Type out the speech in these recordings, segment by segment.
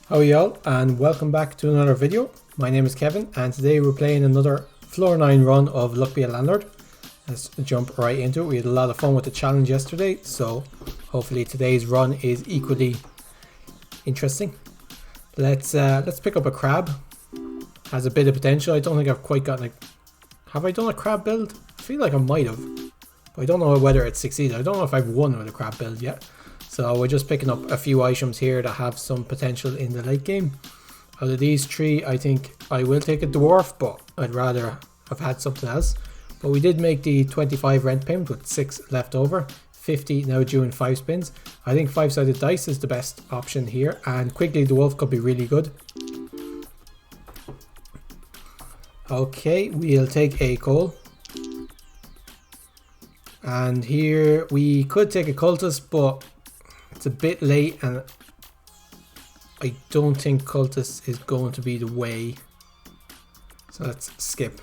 How are y'all, and welcome back to another video. My name is Kevin, and today we're playing another floor 9 run of Luck Be a Landlord. Let's jump right into it. We had a lot of fun with the challenge yesterday, so hopefully today's run is equally interesting. Let's pick up a crab. Has a bit of potential. I don't think I've quite gotten have I done a crab build? I feel like I might have, but I don't know whether it's succeeded. I don't know if I've won with a crab build yet. So we're just picking up a few items here that have some potential in the late game. Out of these three, I think I will take a dwarf, but I'd rather have had something else. But we did make the 25 rent payment with 6 left over, 50 now due in 5 spins. I think 5-sided dice is the best option here, and Quickly the Wolf could be really good. Okay, we'll take a coal. And here we could take a cultist, but it's a bit late and I don't think cultist is going to be the way. So let's skip.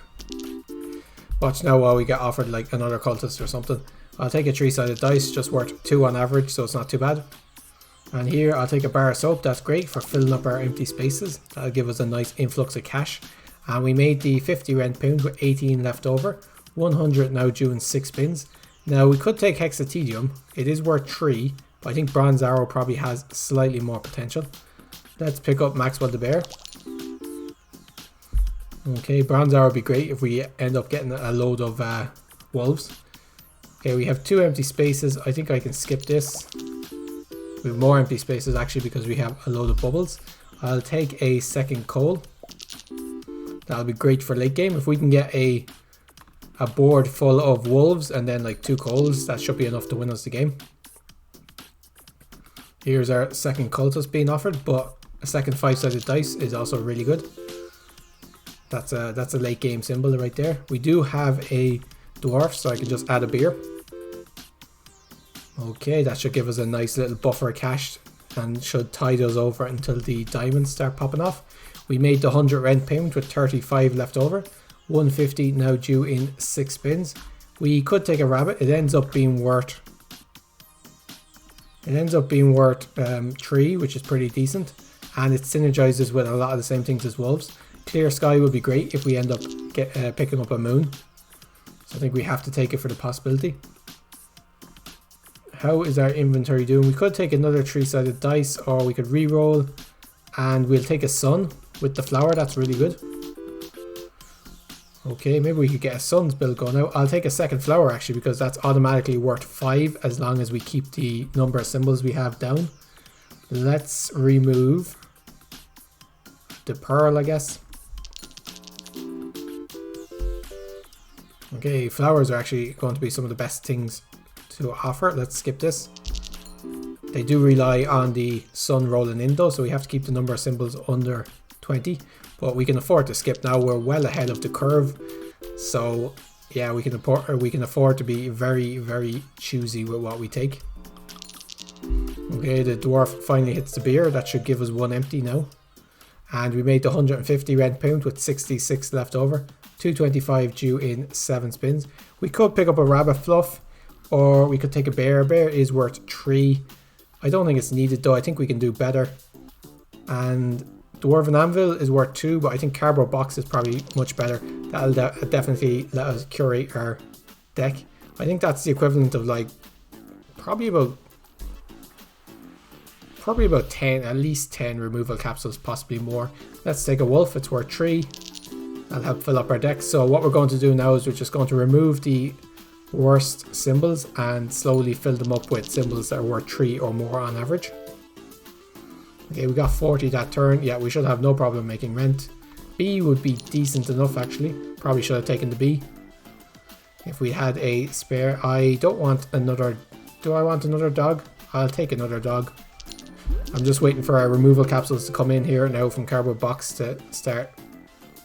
Watch now while we get offered like another cultist or something. I'll take a 3-sided dice, just worth 2 on average, so it's not too bad. And here I'll take a bar of soap. That's great for filling up our empty spaces. That'll give us a nice influx of cash. And we made the 50 rent pound with 18 left over. 100 now due in 6 spins. Now we could take hexatedium. It is worth 3. But I think Bronze Arrow probably has slightly more potential. Let's pick up Maxwell the Bear. Okay, Bronze Arrow would be great if we end up getting a load of wolves. Okay, we have 2 empty spaces. I think I can skip this. We have more empty spaces actually because we have a load of bubbles. I'll take a second coal. That'll be great for late game. If we can get a board full of wolves and then like 2 coals, that should be enough to win us the game. Here's our second cultist being offered, but a second 5-sided dice is also really good. That's a late game symbol right there. We do have a dwarf, so I can just add a beer. Okay, that should give us a nice little buffer of cash and should tide us over until the diamonds start popping off. We made the 100 rent payment with 35 left over. 150 now due in 6 spins. We could take a rabbit. It ends up being worth 3, which is pretty decent, and it synergizes with a lot of the same things as wolves. Clear sky would be great if we end up picking up a moon, so I think we have to take it for the possibility. How is our inventory doing? We could take another 3-sided dice, or we could re-roll, and we'll take a sun with the flower. That's really good. Okay, maybe we could get a sun's build going out. I'll take a second flower actually because that's automatically worth 5 as long as we keep the number of symbols we have down. Let's remove the pearl, I guess. Okay, flowers are actually going to be some of the best things to offer. Let's skip this. They do rely on the sun rolling in though, so we have to keep the number of symbols under 20. But we can afford to skip now. We're well ahead of the curve, so yeah, we can afford to be very, very choosy with what we take. Okay, the dwarf finally hits the beer. That should give us 1 empty now, and we made the 150 rent pound with 66 left over. 225 due in 7 spins. We could pick up a rabbit fluff, or we could take a bear. Bear is worth 3. I don't think it's needed though. I think we can do better. And Dwarven Anvil is worth 2, but I think Cardboard Box is probably much better. That'll definitely let us curate our deck. I think that's the equivalent of like probably about 10, at least 10 removal capsules, possibly more. Let's take a wolf. It's worth 3. That'll help fill up our deck. So what we're going to do now is we're just going to remove the worst symbols and slowly fill them up with symbols that are worth 3 or more on average. Okay, we got 40 that turn. Yeah, we should have no problem making rent. B would be decent enough actually. Probably should have taken the B if we had a spare. I don't want another. Do I want another dog? I'll take another dog. I'm just waiting for our removal capsules to come in here now from Cardboard Box to start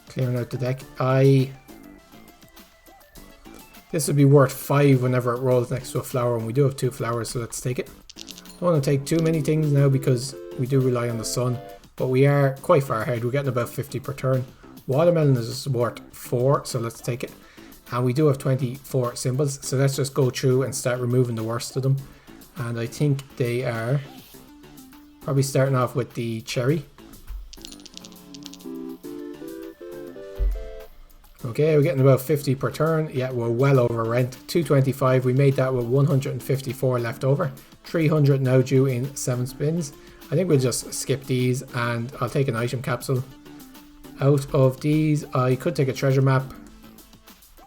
clearing out the deck. This would be worth 5 whenever it rolls next to a flower, and we do have 2 flowers, so let's take it. Don't want to take too many things now because we do rely on the sun, but we are quite far ahead. We're getting about 50 per turn. Watermelon is worth 4, so let's take it. And we do have 24 symbols, so let's just go through and start removing the worst of them. And I think they are probably starting off with the cherry. Okay, we're getting about 50 per turn. Yeah, we're well over rent. 225, we made that with 154 left over. 300 now due in 7 spins. I think we'll just skip these and I'll take an item capsule. Out of these, I could take a treasure map.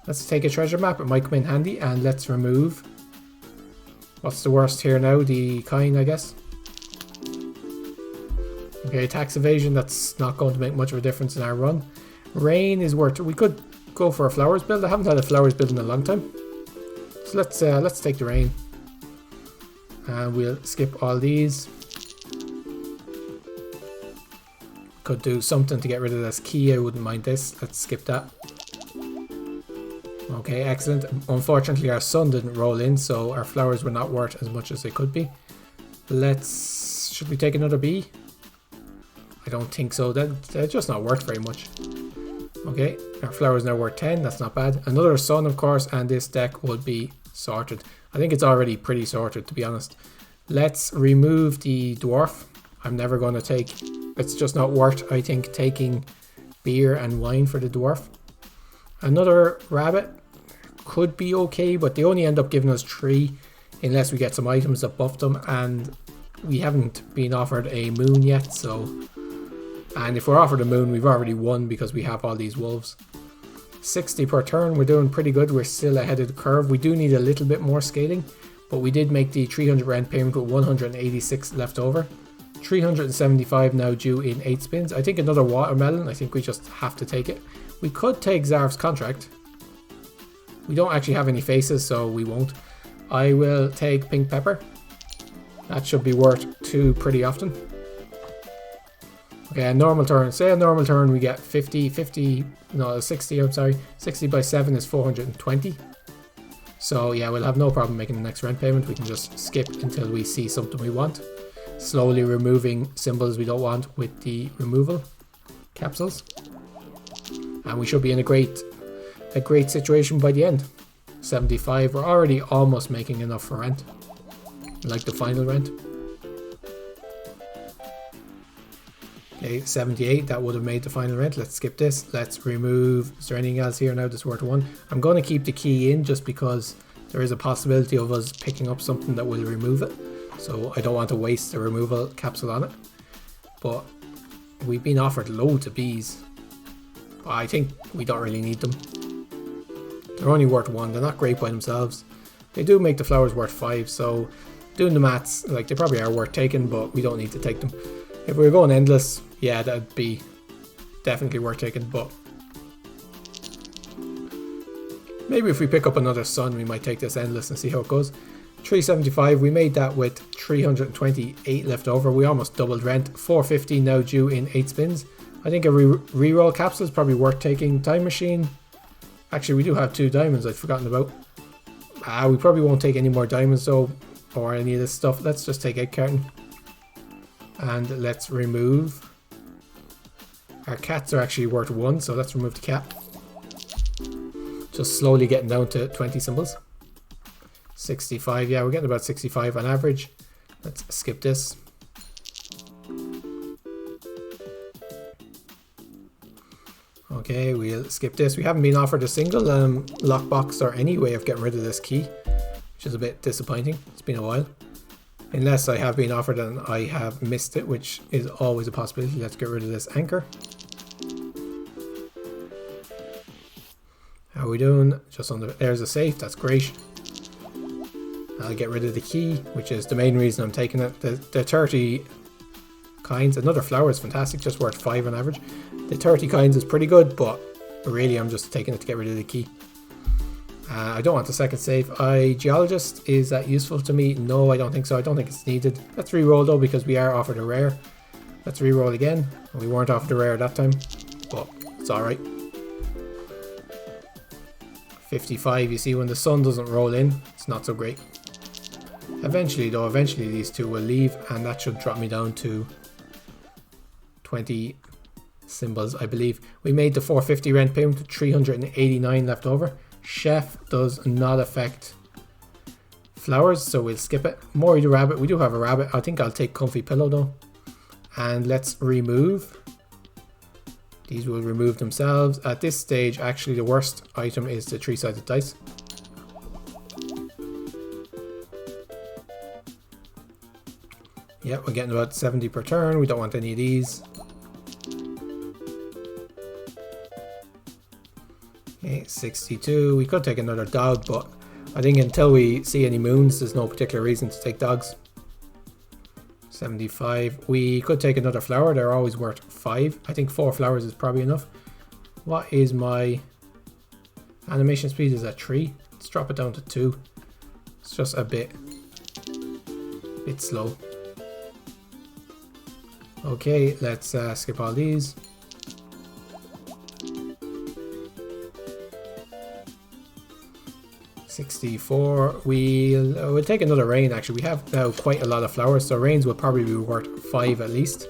Let's take a treasure map, it might come in handy, and let's remove. What's the worst here now? The coin, I guess. Okay, tax evasion, that's not going to make much of a difference in our run. Rain is worth, we could go for a flowers build. I haven't had a flowers build in a long time. So let's take the rain. And we'll skip all these. Could do something to get rid of this key, I wouldn't mind this. Let's skip that. Okay, excellent. Unfortunately our sun didn't roll in, so our flowers were not worth as much as they could be. Should we take another bee? I don't think so, they're just not worth very much. Okay, our flower is now worth 10, that's not bad. Another sun, of course, and this deck would be sorted. I think it's already pretty sorted, to be honest. Let's remove the dwarf. I'm never going to take... It's just not worth, I think, taking beer and wine for the dwarf. Another rabbit could be okay, but they only end up giving us 3 unless we get some items that buff them, and we haven't been offered a moon yet, so... And if we're offered a moon, we've already won because we have all these wolves. 60 per turn, we're doing pretty good. We're still ahead of the curve. We do need a little bit more scaling, but we did make the 300 rent payment with 186 left over. 375 now due in 8 spins. I think another watermelon. I think we just have to take it. We could take Zarv's contract. We don't actually have any faces, so we won't. I will take pink pepper. That should be worth 2 pretty often. Okay, a normal turn. Say a normal turn we get 60, I'm sorry. 60 by 7 is 420. So yeah, we'll have no problem making the next rent payment. We can just skip until we see something we want. Slowly removing symbols we don't want with the removal capsules. And we should be in a great situation by the end. 75, we're already almost making enough for rent. Like the final rent. Okay, 78, that would have made the final rent. Let's skip this. Let's remove, is there anything else here now that's worth 1? I'm going to keep the key in just because there is a possibility of us picking up something that will remove it. So I don't want to waste the removal capsule on it. But we've been offered loads of bees. But I think we don't really need them. They're only worth 1, they're not great by themselves. They do make the flowers worth 5, so doing the maths, like they probably are worth taking, but we don't need to take them. If we were going endless, yeah, that'd be definitely worth taking, but maybe if we pick up another sun, we might take this endless and see how it goes. 375, we made that with 328 left over. We almost doubled rent. 450 now due in 8 spins. I think a reroll capsule is probably worth taking. Time machine. Actually, we do have 2 diamonds I'd forgotten about. We probably won't take any more diamonds though, or any of this stuff. Let's just take egg carton. And let's remove. Our cats are actually worth 1, so let's remove the cat. Just slowly getting down to 20 symbols. 65, yeah, we're getting about 65 on average. Let's skip this. Okay, we'll skip this. We haven't been offered a single lockbox or any way of getting rid of this key, which is a bit disappointing. It's been a while. Unless I have been offered and I have missed it, which is always a possibility. Let's get rid of this anchor. How are we doing? Just under, there's a safe, that's great. I'll get rid of the key, which is the main reason I'm taking it. The 30 kinds, another flower is fantastic, just worth 5 on average. The 30 kinds is pretty good, but really I'm just taking it to get rid of the key. I don't want the second save. Geologist, is that useful to me? No, I don't think so. I don't think it's needed. Let's re-roll though, because we are offered a rare. Let's re-roll again. We weren't offered a rare that time, but it's alright. 55, you see when the sun doesn't roll in, it's not so great. Eventually though, these 2 will leave, and that should drop me down to 20 symbols, I believe. We made the 450 rent payment with 389 left over. Chef does not affect flowers, so we'll skip it. Mori the rabbit, we do have a rabbit. I think I'll take comfy pillow though. And let's remove These will remove themselves. At this stage, actually the worst item is the 3-sided dice. Yeah, we're getting about 70 per turn. We don't want any of these. Okay, 62. We could take another dog, but I think until we see any moons, there's no particular reason to take dogs. 75. We could take another flower. They're always worth 5. I think 4 flowers is probably enough. What is my animation speed? Is at 3. Let's drop it down to 2. It's just a bit slow. Okay, let's skip all these. $64. We'll take another rain. Actually, we have now quite a lot of flowers, so rains will probably be worth 5 at least.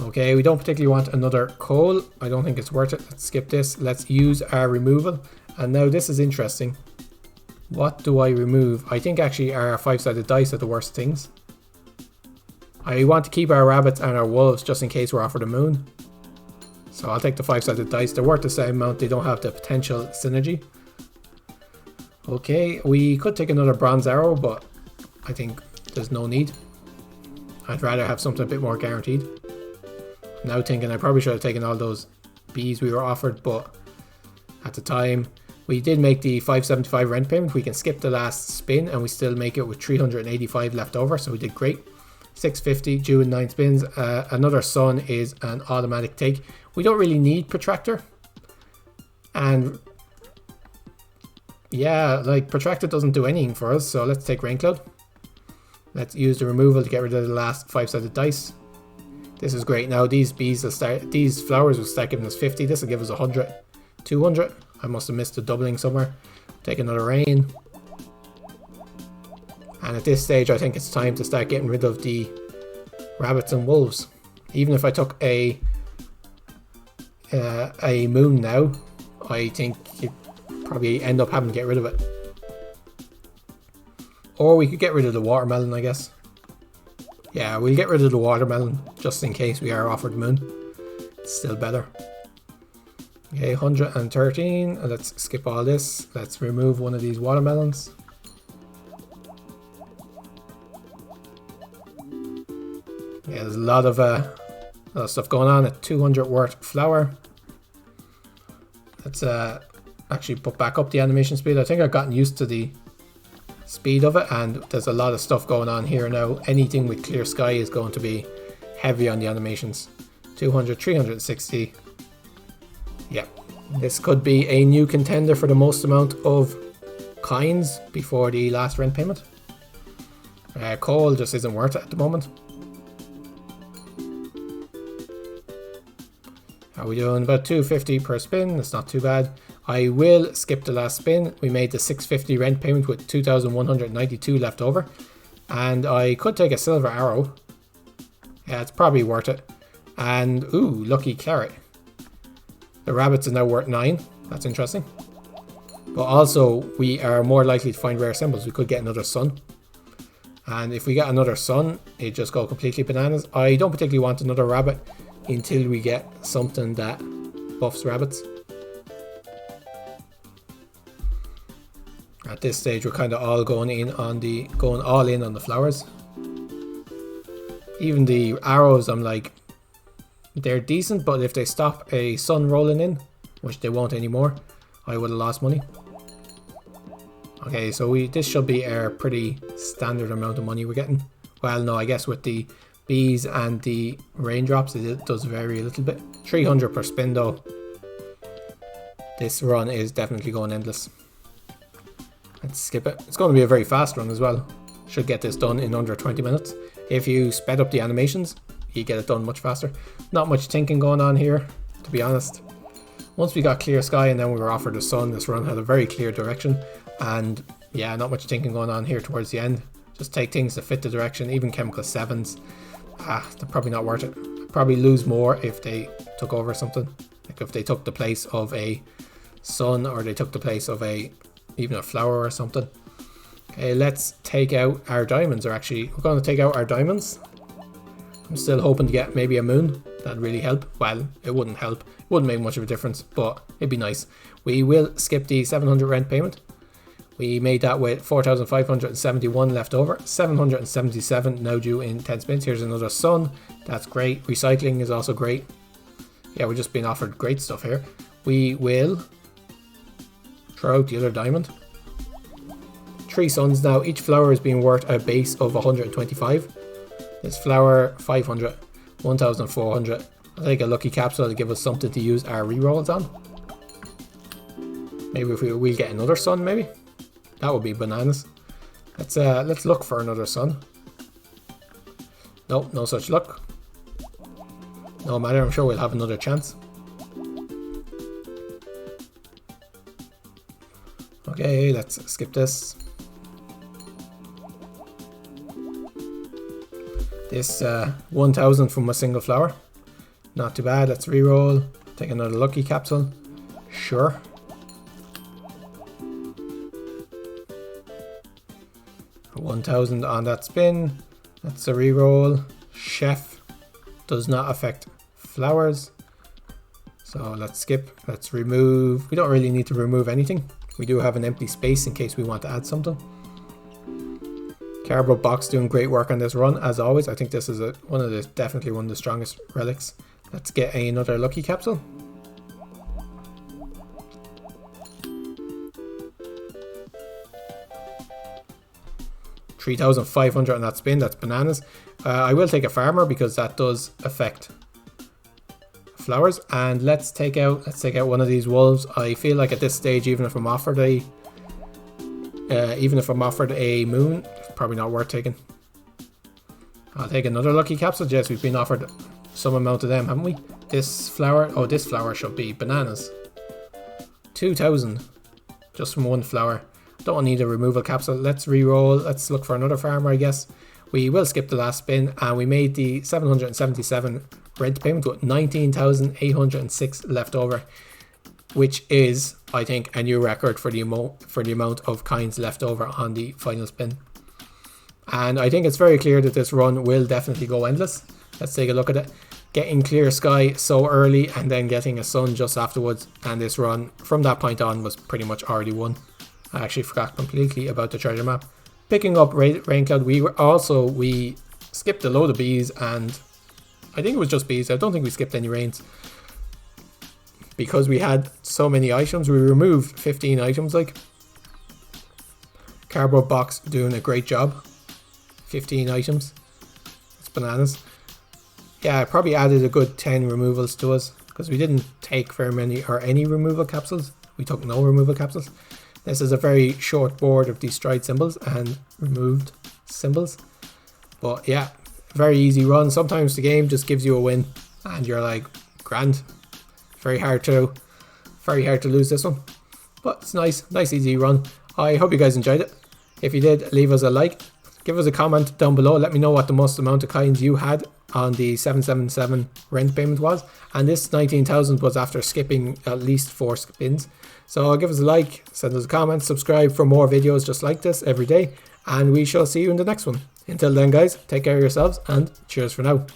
Okay, we don't particularly want another coal. I don't think it's worth it. Let's skip this. Let's use our removal. And now this is interesting. What do I remove? I think actually our 5-sided dice are the worst things. I want to keep our rabbits and our wolves just in case we're offered a moon. So I'll take the 5-sided dice. They're worth the same amount. They don't have the potential synergy. Okay, we could take another bronze arrow, but I think there's no need. I'd rather have something a bit more guaranteed. Now thinking I probably should have taken all those bees we were offered, but at the time we did make the 575 rent payment. We can skip the last spin and we still make it with 385 left over, so we did great. 650 due in 9 spins. Another sun is an automatic take. We don't really need protractor, and yeah, like protractor doesn't do anything for us, so let's take rain cloud. Let's use the removal to get rid of the last 5-sided dice. This is great. Now these bees will start, these flowers will start giving us 50. This will give us 100, 200. I must have missed a doubling somewhere. Take another rain. And at this stage, I think it's time to start getting rid of the rabbits and wolves. Even if I took a moon now, I think you'd probably end up having to get rid of it. Or we could get rid of the watermelon, I guess. Yeah, we'll get rid of the watermelon just in case we are offered moon. It's still better. Okay, 113. Let's skip all this. Let's remove one of these watermelons. Yeah, there's a lot of stuff going on. A 200 worth flower. Let's actually put back up the animation speed. I think I've gotten used to the speed of it, and there's a lot of stuff going on here now. Anything with clear sky is going to be heavy on the animations. 200, 360. Yeah, this could be a new contender for the most amount of coins before the last rent payment. Coal just isn't worth it at the moment. How are we doing? About 250 per spin. That's not too bad. I will skip the last spin. We made the 650 rent payment with 2,192 left over. And I could take a silver arrow. Yeah, it's probably worth it. And, ooh, lucky carrot. The rabbits are now worth 9. That's interesting. But also, we are more likely to find rare symbols. We could get another sun. And if we get another sun, it just go completely bananas. I don't particularly want another rabbit until we get something that buffs rabbits. At this stage, we're kind of all going all in on the flowers. Even the arrows, I'm like, they're decent, but if they stop a sun rolling in, which they won't anymore, I would have lost money. Okay, so this should be a pretty standard amount of money we're getting. Well, no, I guess with the bees and the raindrops, it does vary a little bit. 300 per spin though. This run is definitely going endless. Let's skip it. It's going to be a very fast run as well. Should get this done in under 20 minutes. If you sped up the animations, you get it done much faster. Not much thinking going on here, to be honest. Once we got clear sky and then we were offered the sun, this run had a very clear direction. And yeah, not much thinking going on here towards the end. Just take things that fit the direction. Even chemical 7s, they're probably not worth it. I'd probably lose more if they took over something. Like if they took the place of a sun, or they took the place of even a flower or something. Okay, let's take out our diamonds. We're going to take out our diamonds. I'm still hoping to get maybe a moon. That'd really help. Well, it wouldn't help. It wouldn't make much of a difference, but it'd be nice. We will skip the 700 rent payment. We made that with 4,571 left over. 777 now due in 10 spins. Here's another sun. That's great. Recycling is also great. Yeah, we're just being offered great stuff here. We will throw out the other diamond. 3 suns now. Each flower is being worth a base of 125. This flower, 500, 1,400. I'll take a lucky capsule to give us something to use our rerolls on. Maybe if we'll get another sun, maybe. That would be bananas. Let's look for another sun. Nope, no such luck. No matter, I'm sure we'll have another chance. Okay, let's skip this. This 1,000 from a single flower. Not too bad. Let's reroll. Take another lucky capsule. Sure. $1,000 on that spin. That's a reroll. Chef does not affect flowers. So let's skip. Let's remove. We don't really need to remove anything. We do have an empty space in case we want to add something. Cardboard box doing great work on this run as always. I think this is definitely one of the strongest relics. Let's get another lucky capsule. $3,500 on that spin. That's bananas. I will take a farmer because that does affect flowers. And let's take out one of these wolves. I feel like at this stage, even if I'm offered a moon, it's probably not worth taking. I'll take another lucky capsule. Yes, we've been offered some amount of them, haven't we? This flower, oh, this flower should be bananas. 2,000 just from one flower. Don't need a removal capsule. Let's re-roll. Let's look for another farmer, I guess. We will skip the last spin, and we made the 777 rent payment with 19,806 left over, which is, I think, a new record for the amount of coins left over on the final spin. And I think it's very clear that this run will definitely go endless. Let's take a look at it. Getting clear sky so early and then getting a sun just afterwards, and this run from that point on was pretty much already won. I actually forgot completely about the treasure map. Picking up rain cloud, we skipped a load of bees, and I think it was just bees. I don't think we skipped any rains because we had so many items. We removed 15 items. Like, cardboard box doing a great job. 15 items. It's bananas. Yeah, I probably added a good 10 removals to us because we didn't take very many or any removal capsules. We took no removal capsules. This is a very short board of destroyed symbols and removed symbols. But yeah, very easy run. Sometimes the game just gives you a win and you're like, grand. Very hard to lose this one. But it's nice easy run. I hope you guys enjoyed it. If you did, leave us a like. Give us a comment down below. Let me know what the most amount of coins you had on the 777 rent payment was. And this 19,000 was after skipping at least 4 spins. So give us a like, send us a comment, subscribe for more videos just like this every day. And we shall see you in the next one. Until then guys, take care of yourselves and cheers for now.